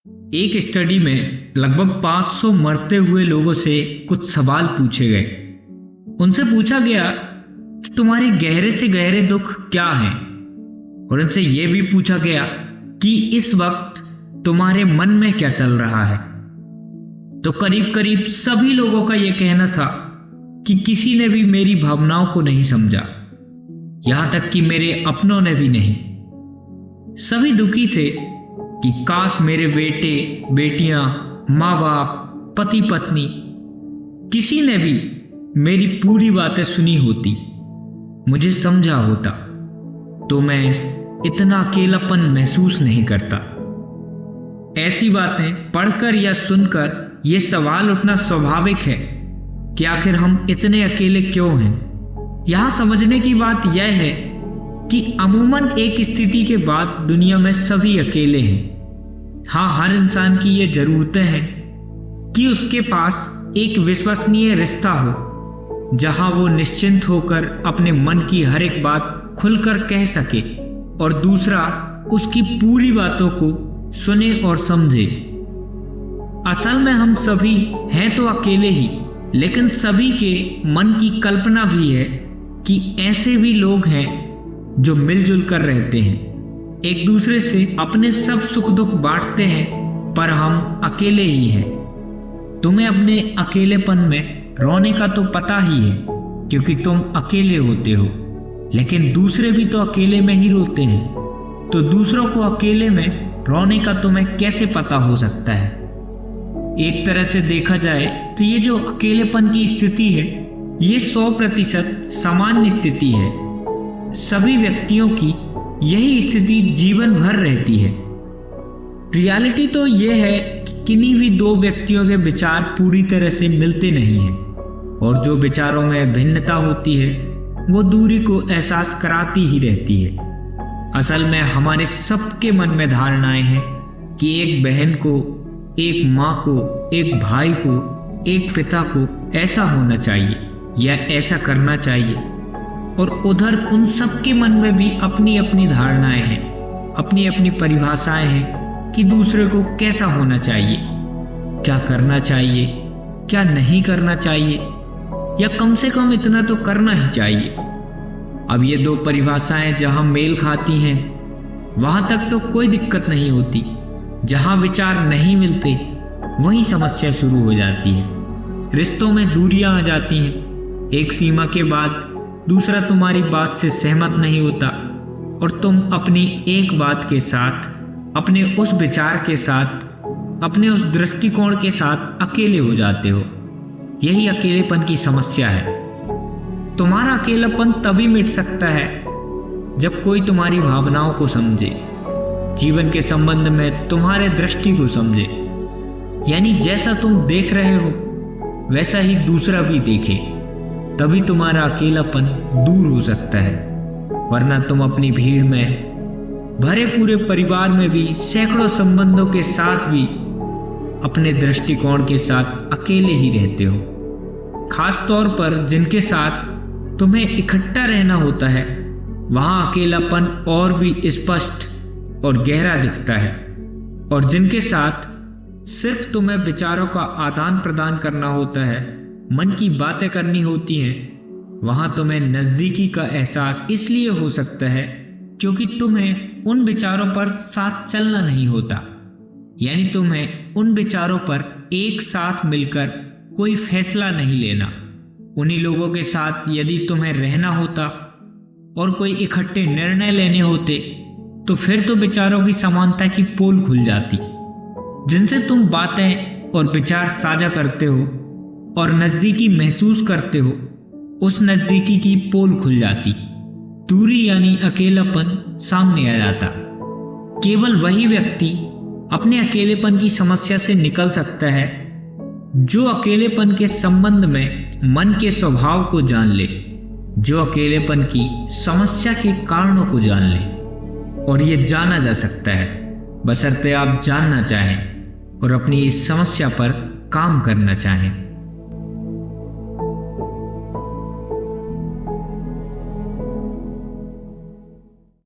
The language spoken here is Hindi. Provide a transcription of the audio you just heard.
एक स्टडी में लगभग 500 मरते हुए लोगों से कुछ सवाल पूछे गए। उनसे पूछा गया कि तुम्हारे गहरे से गहरे दुख क्या हैं, और उनसे यह भी पूछा गया कि इस वक्त तुम्हारे मन में क्या चल रहा है। तो करीब करीब सभी लोगों का यह कहना था कि किसी ने भी मेरी भावनाओं को नहीं समझा, यहां तक कि मेरे अपनों ने भी नहीं। सभी दुखी थे कि काश मेरे बेटे बेटियां, माँ बाप, पति पत्नी, किसी ने भी मेरी पूरी बातें सुनी होती, मुझे समझा होता, तो मैं इतना अकेलापन महसूस नहीं करता। ऐसी बातें पढ़कर या सुनकर यह सवाल उठना स्वाभाविक है कि आखिर हम इतने अकेले क्यों हैं। यहां समझने की बात यह है कि अमूमन एक स्थिति के बाद दुनिया में सभी अकेले हैं। हाँ, हर इंसान की ये जरूरतें हैं कि उसके पास एक विश्वसनीय रिश्ता हो, जहां वो निश्चिंत होकर अपने मन की हर एक बात खुलकर कह सके और दूसरा उसकी पूरी बातों को सुने और समझे। असल में हम सभी हैं तो अकेले ही, लेकिन सभी के मन की कल्पना भी है कि ऐसे भी लोग हैं जो मिलजुल कर रहते हैं, एक दूसरे से अपने सब सुख दुख बांटते हैं, पर हम अकेले ही हैं। तुम्हें अपने अकेलेपन में रोने का तो पता ही है क्योंकि तुम अकेले होते हो, लेकिन दूसरे भी तो अकेले में ही रोते हैं, तो दूसरों को अकेले में रोने का तुम्हें कैसे पता हो सकता है। एक तरह से देखा जाए तो ये जो अकेलेपन की स्थिति है, ये 100% सामान्य स्थिति है। सभी व्यक्तियों की यही स्थिति जीवन भर रहती है। रियलिटी तो यह है कि किन्हीं भी दो व्यक्तियों के विचार पूरी तरह से मिलते नहीं हैं, और जो विचारों में भिन्नता होती है वो दूरी को एहसास कराती ही रहती है। असल में हमारे सबके मन में धारणाएं हैं कि एक बहन को, एक माँ को, एक भाई को, एक पिता को ऐसा होना चाहिए या ऐसा करना चाहिए, और उधर उन सब के मन में भी अपनी अपनी धारणाएं हैं, अपनी अपनी परिभाषाएं हैं कि दूसरे को कैसा होना चाहिए, क्या करना चाहिए, क्या नहीं करना चाहिए, या कम से कम इतना तो करना ही चाहिए। अब ये दो परिभाषाएं जहां मेल खाती हैं वहां तक तो कोई दिक्कत नहीं होती, जहां विचार नहीं मिलते वहीं समस्या शुरू हो जाती है। रिश्तों में दूरियां आ जाती हैं। एक सीमा के बाद दूसरा तुम्हारी बात से सहमत नहीं होता और तुम अपनी एक बात के साथ, अपने उस विचार के साथ, अपने उस दृष्टिकोण के साथ अकेले हो जाते हो। यही अकेलेपन की समस्या है। तुम्हारा अकेलापन तभी मिट सकता है जब कोई तुम्हारी भावनाओं को समझे, जीवन के संबंध में तुम्हारे दृष्टि को समझे, यानी जैसा तुम देख रहे हो वैसा ही दूसरा भी देखे, तभी तुम्हारा अकेलापन दूर हो सकता है। वरना तुम अपनी भीड़ में भरे पूरे परिवार में भी, सैकड़ों संबंधों के साथ भी अपने दृष्टिकोण के साथ अकेले ही रहते हो। खास तौर पर जिनके साथ तुम्हें इकट्ठा रहना होता है, वहां अकेलापन और भी स्पष्ट और गहरा दिखता है, और जिनके साथ सिर्फ तुम्हें विचारों का आदान प्रदान करना होता है, मन की बातें करनी होती हैं, वहां तुम्हें नजदीकी का एहसास इसलिए हो सकता है क्योंकि तुम्हें उन विचारों पर साथ चलना नहीं होता, यानी तुम्हें उन विचारों पर एक साथ मिलकर कोई फैसला नहीं लेना। उन्हीं लोगों के साथ यदि तुम्हें रहना होता और कोई इकट्ठे निर्णय लेने होते, तो फिर तो विचारों की समानता की पोल खुल जाती। जिनसे तुम बातें और विचार साझा करते हो और नजदीकी महसूस करते हो, उस नजदीकी की पोल खुल जाती। दूरी यानी अकेलापन सामने आ जाता। केवल वही व्यक्ति अपने अकेलेपन की समस्या से निकल सकता है जो अकेलेपन के संबंध में मन के स्वभाव को जान ले, जो अकेलेपन की समस्या के कारणों को जान ले। और ये जाना जा सकता है बशर्ते आप जानना चाहें और अपनी इस समस्या पर काम करना चाहें।